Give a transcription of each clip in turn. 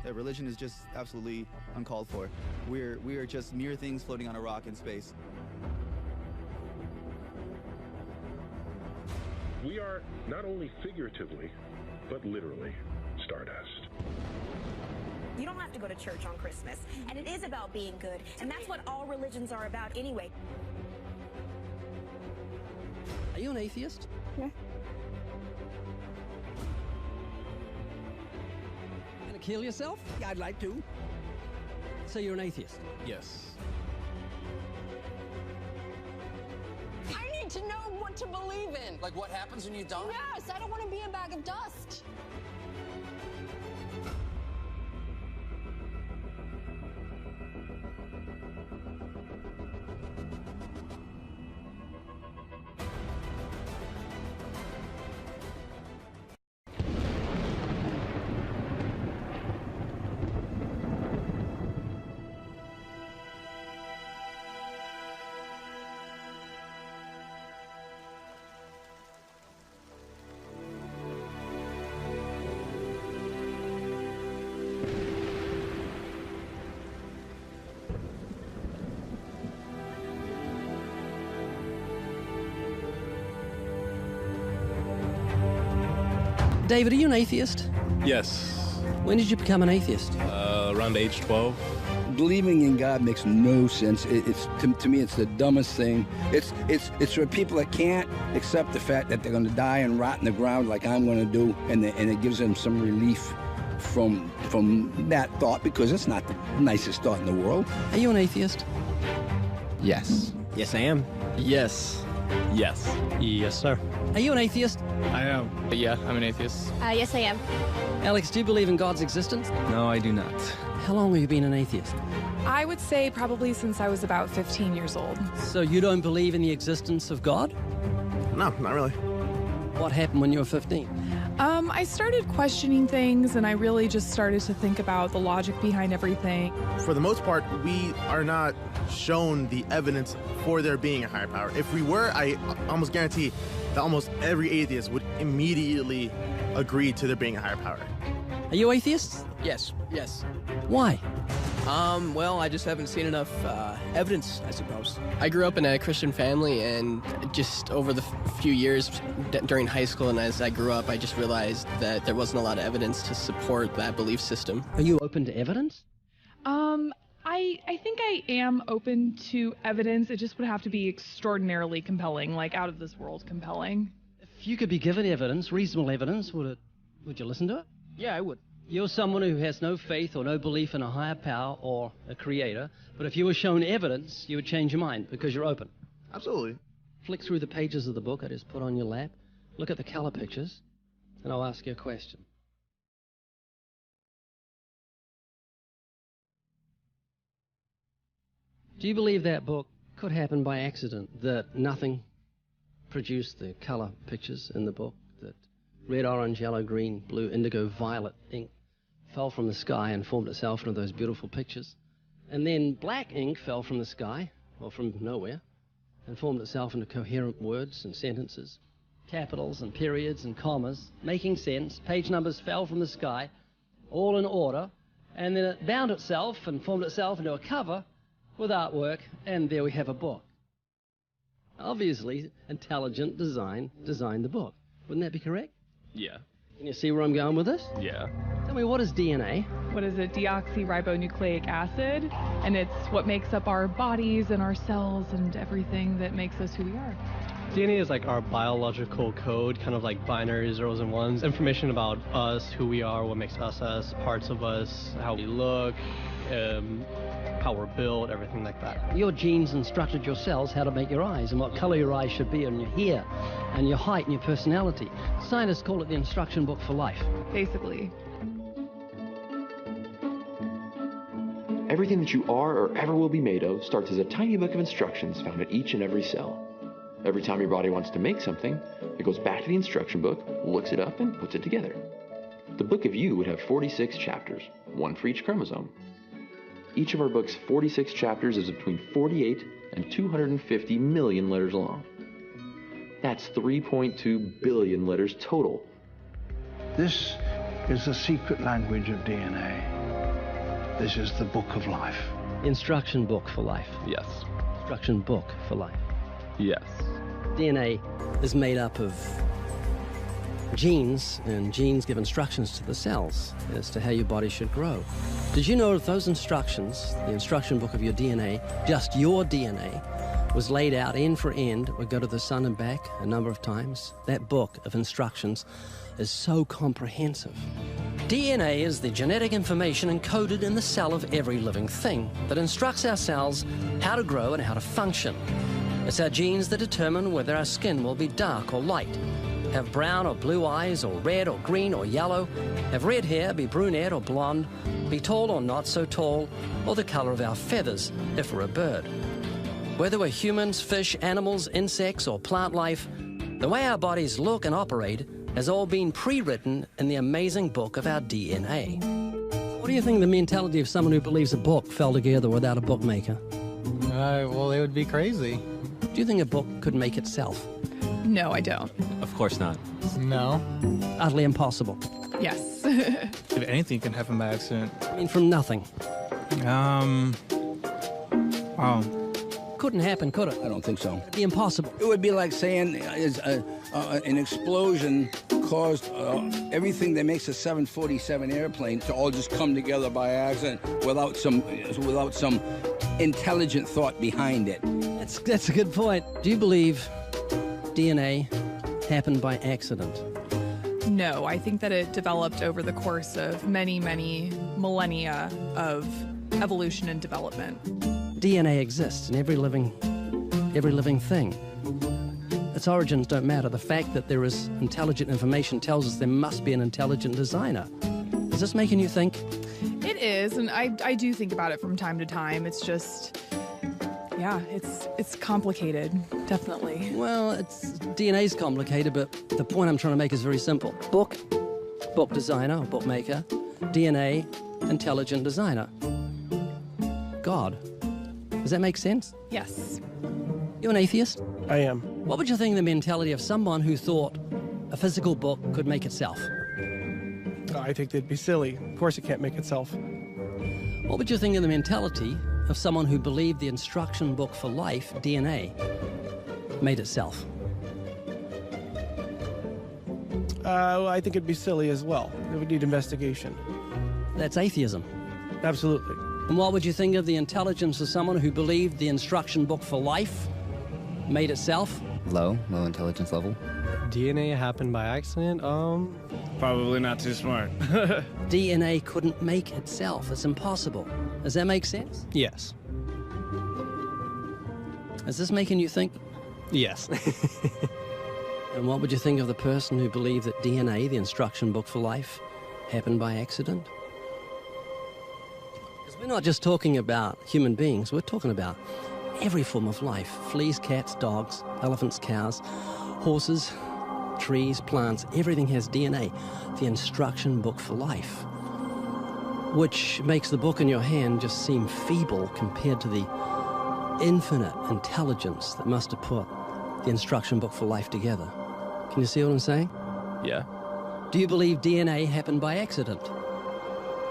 that religion is just absolutely uncalled for. We are just mere things floating on a rock in space. We are not only figuratively, but literally stardust. You don't have to go to church on Christmas, and it is about being good, and that's what all religions are about anyway. Are you an atheist? Yeah. Gonna kill yourself? Yeah, I'd like to. So you're an atheist? Yes. I need to know what to believe in. Like what happens when you die? Yes, I don't want to be a bag of dust. David, are you an atheist? Yes. When did you become an atheist? Around age 12. Believing in God makes no sense. It's to me, it's the dumbest thing. It's for people that can't accept the fact that they're going to die and rot in the ground like I'm going to do, and it gives them some relief from that thought, because it's not the nicest thought in the world. Are you an atheist? Yes. Yes, I am. Yes. Yes. Yes, sir. Are you an atheist? I am. Yeah, I'm an atheist. Yes, I am. Alex, do you believe in God's existence? No, I do not. How long have you been an atheist? I would say probably since I was about 15 years old. So you don't believe in the existence of God? No, not really. What happened when you were 15? I started questioning things, and I really just started to think about the logic behind everything. For the most part, we are not shown the evidence for there being a higher power. If we were, I almost guarantee that almost every atheist would immediately agree to there being a higher power. Are you atheists? Yes. Why? Well, I just haven't seen enough evidence, I suppose. I grew up in a Christian family, and just over the few years during high school and as I grew up, I just realized that there wasn't a lot of evidence to support that belief system. Are you open to evidence? I think I am open to evidence. It just would have to be extraordinarily compelling, like out of this world compelling. If you could be given evidence, reasonable evidence, would you listen to it? Yeah, I would. You're someone who has no faith or no belief in a higher power or a creator, but if you were shown evidence, you would change your mind because you're open. Absolutely. Flick through the pages of the book I just put on your lap, look at the color pictures, and I'll ask you a question. Do you believe that book could happen by accident, that nothing produced the color pictures in the book, that red, orange, yellow, green, blue, indigo, violet ink fell from the sky and formed itself into those beautiful pictures, and then black ink fell from the sky, or from nowhere, and formed itself into coherent words and sentences, capitals and periods and commas, making sense, page numbers fell from the sky, all in order, and then it bound itself and formed itself into a cover with artwork, and there we have a book. Obviously, intelligent design designed the book. Wouldn't that be correct? Yeah. Can you see where I'm going with this? Yeah. Tell me, what is DNA? What is it? Deoxyribonucleic acid, and it's what makes up our bodies and our cells and everything that makes us who we are. DNA is like our biological code, kind of like binary zeros and ones. Information about us, who we are, what makes us us, parts of us, how we look, how we're built, everything like that. Your genes instructed your cells how to make your eyes and what color your eyes should be, and your hair and your height and your personality. Scientists call it the instruction book for life. Basically. Everything that you are or ever will be made of starts as a tiny book of instructions found in each and every cell. Every time your body wants to make something, it goes back to the instruction book, looks it up, and puts it together. The book of you would have 46 chapters, one for each chromosome. Each of our book's 46 chapters is between 48 and 250 million letters long. That's 3.2 billion letters total. This is the secret language of DNA. This is the book of life. Instruction book for life. Yes. Instruction book for life. Yes. DNA is made up of genes, and genes give instructions to the cells as to how your body should grow. Did you know that those instructions, the instruction book of your DNA, just your DNA, was laid out end for end, would go to the sun and back a number of times? That book of instructions is so comprehensive. DNA is the genetic information encoded in the cell of every living thing that instructs our cells how to grow and how to function. It's our genes that determine whether our skin will be dark or light, have brown or blue eyes, or red or green or yellow, have red hair, be brunette or blonde, be tall or not so tall, or the color of our feathers if we're a bird. Whether we're humans, fish, animals, insects, or plant life, the way our bodies look and operate has all been pre-written in the amazing book of our DNA. What do you think of the mentality of someone who believes a book fell together without a bookmaker? Well, they would be crazy. Do you think a book could make itself? No, I don't. Of course not. No. Utterly impossible. Yes. If anything can happen by accident. I mean, from nothing. Wow. Couldn't happen, could it? I don't think so. It'd be impossible. It would be like saying an explosion caused everything that makes a 747 airplane to all just come together by accident without some intelligent thought behind it. That's a good point. Do you believe DNA happened by accident? No, I think that it developed over the course of many, many millennia of evolution and development. DNA exists in every living thing. Its origins don't matter. The fact that there is intelligent information tells us there must be an intelligent designer. Is this making you think? It is, and I do think about it from time to time. It's just, yeah, it's complicated, definitely. Well, DNA's complicated, but the point I'm trying to make is very simple. Book designer, or bookmaker. DNA, intelligent designer. God. Does that make sense? Yes. You an atheist? I am. What would you think of the mentality of someone who thought a physical book could make itself? I think they'd be silly. Of course it can't make itself. What would you think of the mentality of someone who believed the instruction book for life, DNA, made itself? I think it'd be silly as well. It would need investigation. That's atheism. Absolutely. And what would you think of the intelligence of someone who believed the instruction book for life made itself? Low intelligence level. DNA happened by accident? Probably not too smart. DNA couldn't make itself. It's impossible. Does that make sense? Yes. Is this making you think? Yes. And what would you think of the person who believed that DNA, the instruction book for life, happened by accident? Because we're not just talking about human beings, we're talking about every form of life. Fleas, cats, dogs, elephants, cows, horses, trees, plants, everything has DNA, the instruction book for life, which makes the book in your hand just seem feeble compared to the infinite intelligence that must have put the instruction book for life together. Can you see what I'm saying? Yeah. Do you believe DNA happened by accident?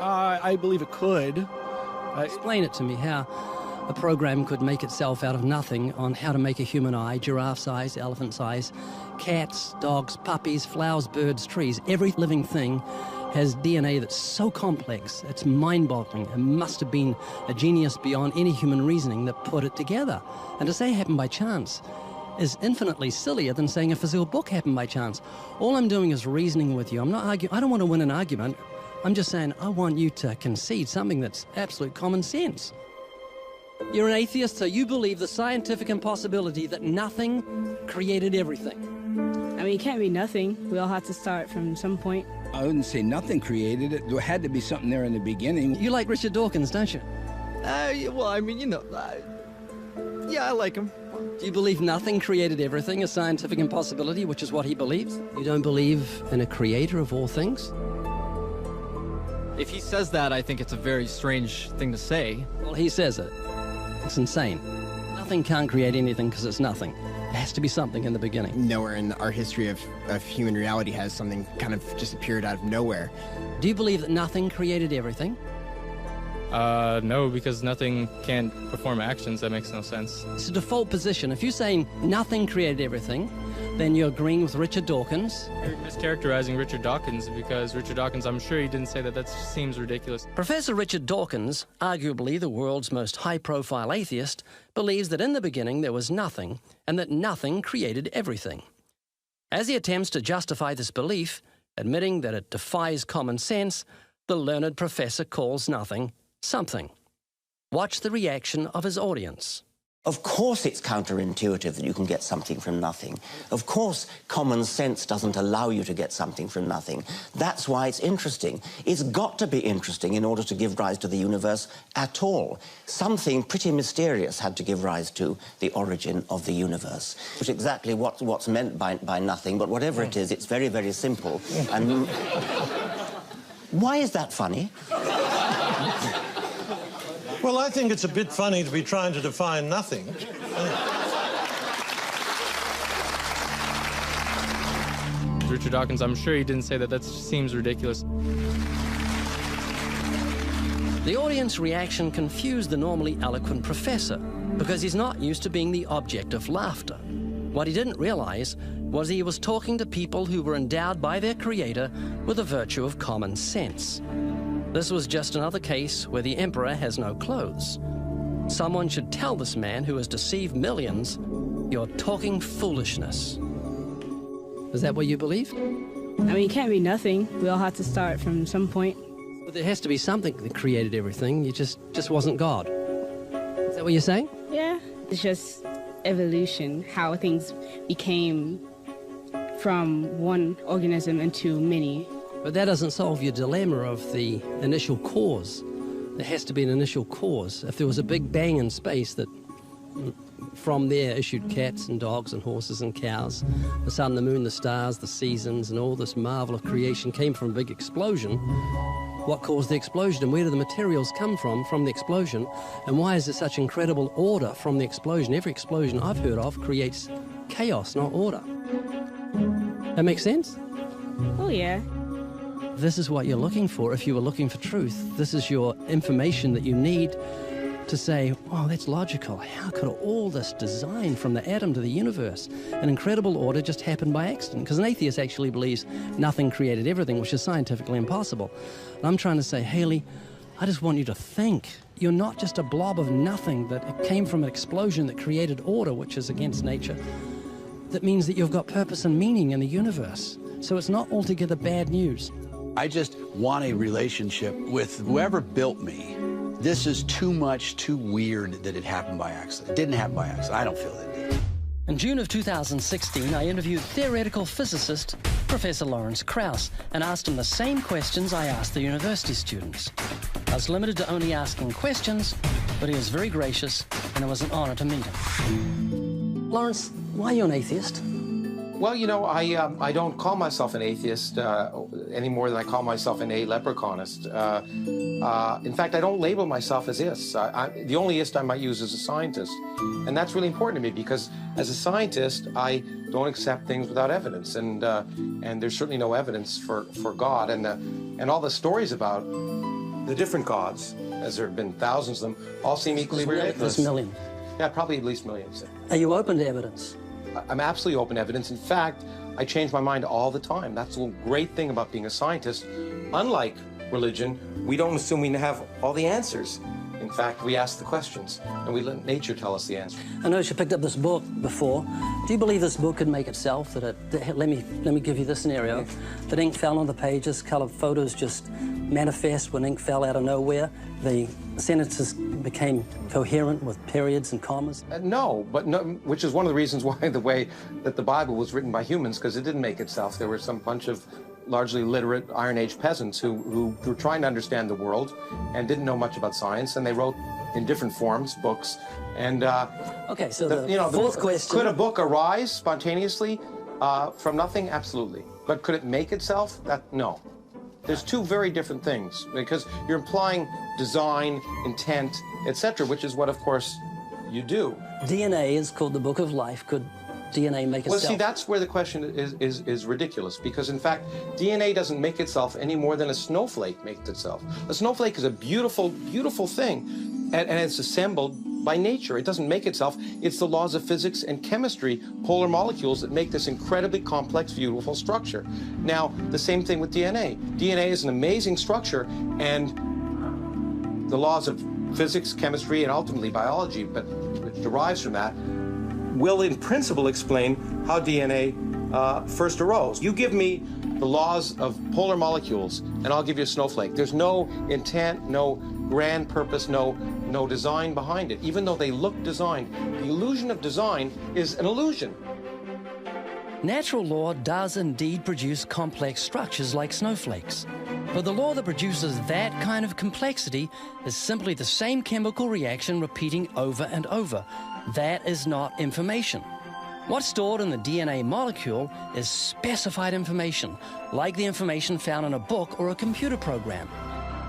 I believe it could. Explain it to me, how a program could make itself out of nothing on how to make a human eye, giraffe size, elephant size, cats, dogs, puppies, flowers, birds, trees. Every living thing has DNA that's so complex, it's mind-boggling. It must have been a genius beyond any human reasoning that put it together. And to say it happened by chance is infinitely sillier than saying a physical book happened by chance. All I'm doing is reasoning with you. I'm not arguing. I don't want to win an argument. I'm just saying I want you to concede something that's absolute common sense. You're an atheist, so you believe the scientific impossibility that nothing created everything. I mean, it can't be nothing. We all have to start from some point. I wouldn't say nothing created it. There had to be something there in the beginning. You like Richard Dawkins, don't you? Well, I mean, yeah, I like him. Do you believe nothing created everything, a scientific impossibility, which is what he believes? You don't believe in a creator of all things? If he says that, I think it's a very strange thing to say. Well, he says it. It's insane. Nothing can't create anything because it's nothing. There has to be something in the beginning. Nowhere in our history of human reality has something kind of just appeared out of nowhere. Do you believe that nothing created everything? No, because nothing can perform actions. That makes no sense. It's a default position. If you're saying nothing created everything, then you're agreeing with Richard Dawkins. You're mischaracterizing Richard Dawkins, because Richard Dawkins, I'm sure he didn't say that. That seems ridiculous. Professor Richard Dawkins, arguably the world's most high-profile atheist, believes that in the beginning there was nothing, and that nothing created everything. As he attempts to justify this belief, admitting that it defies common sense, the learned professor calls nothing something. Watch the reaction of his audience. Of course it's counterintuitive that you can get something from nothing. Of course common sense doesn't allow you to get something from nothing. That's why it's interesting. It's got to be interesting in order to give rise to the universe at all. Something pretty mysterious had to give rise to the origin of the universe. Which is exactly what's meant by nothing, but whatever it is, it's very, very simple. And why is that funny? Well, I think it's a bit funny to be trying to define nothing. Richard Dawkins, I'm sure he didn't say that. That seems ridiculous. The audience reaction confused the normally eloquent professor because he's not used to being the object of laughter. What he didn't realize was he was talking to people who were endowed by their creator with the virtue of common sense. This was just another case where the emperor has no clothes. Someone should tell this man who has deceived millions, "You're talking foolishness." Is that what you believe? I mean, it can't be nothing. We all have to start from some point. But there has to be something that created everything. You just wasn't God. Is that what you're saying? Yeah. It's just evolution, how things became from one organism into many. But that doesn't solve your dilemma of the initial cause. There has to be an initial cause. If there was a big bang in space that from there issued cats and dogs and horses and cows, the sun, the moon, the stars, the seasons, and all this marvel of creation came from a big explosion, what caused the explosion, and where do the materials come from the explosion, and why is there such incredible order from the explosion? Every explosion I've heard of creates chaos, not order. That makes sense? Oh, yeah. This is what you're looking for if you were looking for truth. This is your information that you need to say, oh, that's logical. How could all this design from the atom to the universe, an incredible order, just happen by accident? Because an atheist actually believes nothing created everything, which is scientifically impossible. And I'm trying to say, Haley, I just want you to think. You're not just a blob of nothing that came from an explosion that created order, which is against nature. That means that you've got purpose and meaning in the universe. So it's not altogether bad news. I just want a relationship with whoever built me. This is too much, too weird that it happened by accident. It didn't happen by accident. I don't feel that it did. In June of 2016, I interviewed theoretical physicist Professor Lawrence Krauss and asked him the same questions I asked the university students. I was limited to only asking questions, but he was very gracious, and it was an honor to meet him. Lawrence, why are you an atheist? Well, you know, I don't call myself an atheist any more than I call myself an leprechaunist. In fact, I don't label myself as ist. The only ist I might use is a scientist. And that's really important to me because as a scientist, I don't accept things without evidence. And there's certainly no evidence for God. And all the stories about the different gods, as there have been thousands of them, all seem equally ridiculous. There's millions. Yeah, probably at least millions. Are you open to evidence? I'm absolutely open to evidence. In fact, I change my mind all the time. That's the great thing about being a scientist. Unlike religion, we don't assume we have all the answers. In fact, we ask the questions, and we let nature tell us the answer. I noticed you picked up this book before. Do you believe this book could make itself? Let me give you this scenario. That ink fell on the pages, colored photos just manifest when ink fell out of nowhere. The sentences became coherent with periods and commas. No, which is one of the reasons why the way that the Bible was written by humans, because it didn't make itself. There were some bunch of largely literate Iron Age peasants who were trying to understand the world and didn't know much about science, and they wrote in different forms books. And okay, so the fourth question: could a book arise spontaneously from nothing? Absolutely. But could it make itself? No. There's two very different things, because you're implying design, intent, etc., which is what, of course, you do. DNA is called the book of life. Could DNA make Well, itself? see, that's where the question is ridiculous, because in fact, DNA doesn't make itself any more than a snowflake makes itself. A snowflake is a beautiful, beautiful thing, and it's assembled by nature. It doesn't make itself. It's the laws of physics and chemistry, polar molecules, that make this incredibly complex, beautiful structure. Now, the same thing with DNA. DNA is an amazing structure, and the laws of physics, chemistry, and ultimately biology, but which derives from that, will in principle explain how DNA first arose. You give me the laws of polar molecules, and I'll give you a snowflake. There's no intent, no grand purpose, no design behind it, even though they look designed. The illusion of design is an illusion. Natural law does indeed produce complex structures like snowflakes. But the law that produces that kind of complexity is simply the same chemical reaction repeating over and over. That is not information. What's stored in the DNA molecule is specified information, like the information found in a book or a computer program.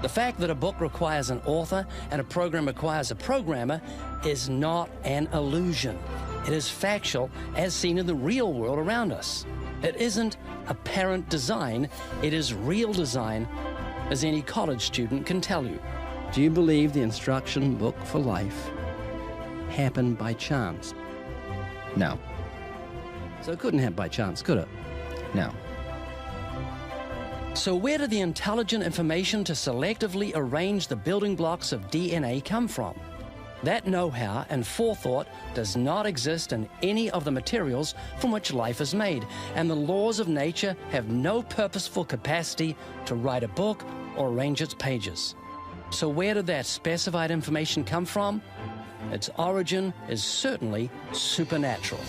The fact that a book requires an author and a program requires a programmer is not an illusion. It is factual as seen in the real world around us. It isn't apparent design, it is real design, as any college student can tell you. Do you believe the instruction book for life happened by chance? No. So it couldn't happen by chance, could it? No. So where did the intelligent information to selectively arrange the building blocks of DNA come from? That know-how and forethought does not exist in any of the materials from which life is made, and the laws of nature have no purposeful capacity to write a book or arrange its pages. So where did that specified information come from? Its origin is certainly supernatural.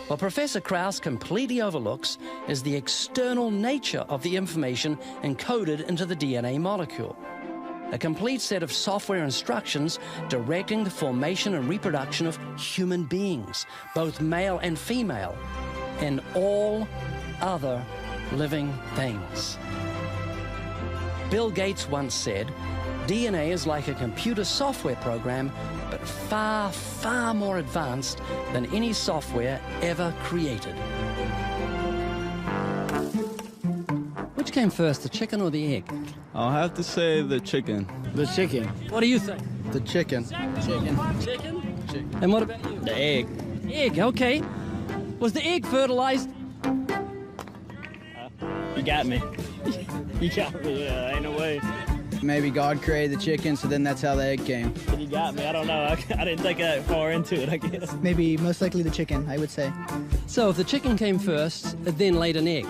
What Professor Krauss completely overlooks is the external nature of the information encoded into the DNA molecule. A complete set of software instructions directing the formation and reproduction of human beings, both male and female, and all other living things. Bill Gates once said, DNA is like a computer software program, but far, far more advanced than any software ever created. Which came first, the chicken or the egg? I'll have to say the chicken. The chicken. What do you think? The chicken. Chicken. Chicken? And what about you? The egg. Egg, okay. Was the egg fertilized? You got me. You got me, yeah, ain't no way. Maybe God created the chicken, so then that's how the egg came. You got me, I don't know. I didn't think that far into it, I guess. Maybe most likely the chicken, I would say. So if the chicken came first, it then laid an egg,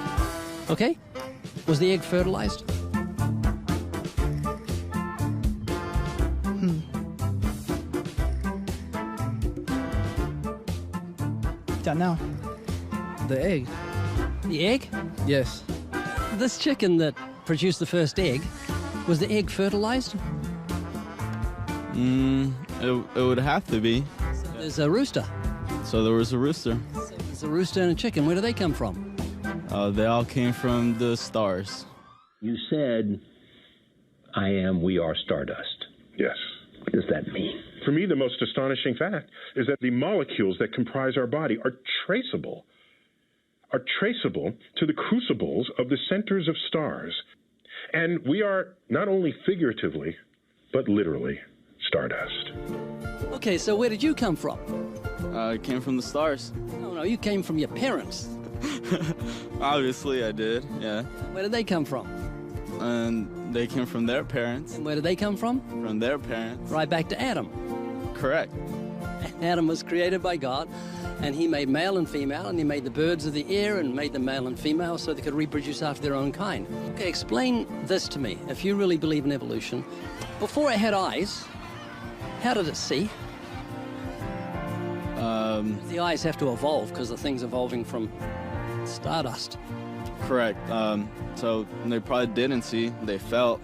okay? Was the egg fertilized? Don't know. The egg. The egg? Yes. This chicken that produced the first egg, was the egg fertilized? It would have to be. So there's a rooster. So there was a rooster. So there's a rooster and a chicken. Where do they come from? They all came from the stars. You said, we are stardust. Yes. What does that mean? For me, the most astonishing fact is that the molecules that comprise our body are traceable to the crucibles of the centers of stars. And we are not only figuratively, but literally stardust. Okay, so where did you come from? I came from the stars. No, you came from your parents. Obviously, I did, yeah. Where did they come from? And they came from their parents. And where did they come from? From their parents. Right back to Adam. Correct. Adam was created by God, and he made male and female, and he made the birds of the air and made them male and female so they could reproduce after their own kind. Okay, explain this to me. If you really believe in evolution, before it had eyes, how did it see? The eyes have to evolve because the thing's evolving from stardust. Correct. So they probably didn't see, they felt.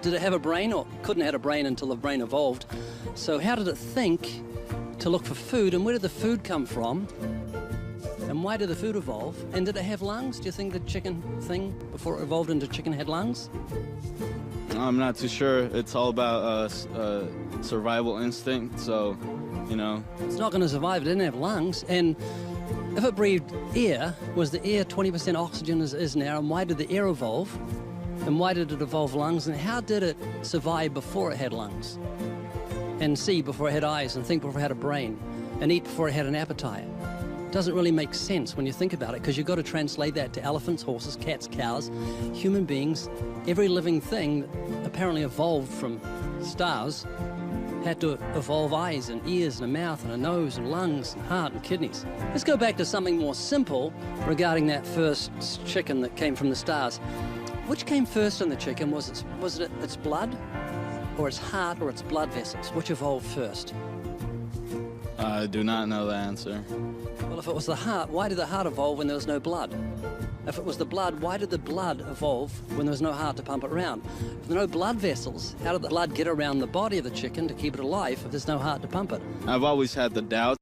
Did it have a brain, or couldn't have had a brain until the brain evolved? So how did it think to look for food, and where did the food come from? And why did the food evolve? And did it have lungs? Do you think the chicken thing, before it evolved into chicken, had lungs? I'm not too sure. It's all about survival instinct, so, you know. It's not going to survive. It didn't have lungs. And If it breathed air, was the air 20% oxygen as it is now, and why did the air evolve? And why did it evolve lungs, and how did it survive before it had lungs? And see before it had eyes, and think before it had a brain, and eat before it had an appetite? It doesn't really make sense when you think about it, because you've got to translate that to elephants, horses, cats, cows, human beings. Every living thing that apparently evolved from stars had to evolve eyes and ears and a mouth and a nose and lungs and heart and kidneys. Let's go back to something more simple regarding that first chicken that came from the stars. Which came first in the chicken? Was it its blood, or its heart, or its blood vessels? Which evolved first? I do not know the answer. Well, if it was the heart, why did the heart evolve when there was no blood? If it was the blood, why did the blood evolve when there was no heart to pump it around? If there are no blood vessels, how did the blood get around the body of the chicken to keep it alive if there's no heart to pump it? I've always had the doubt.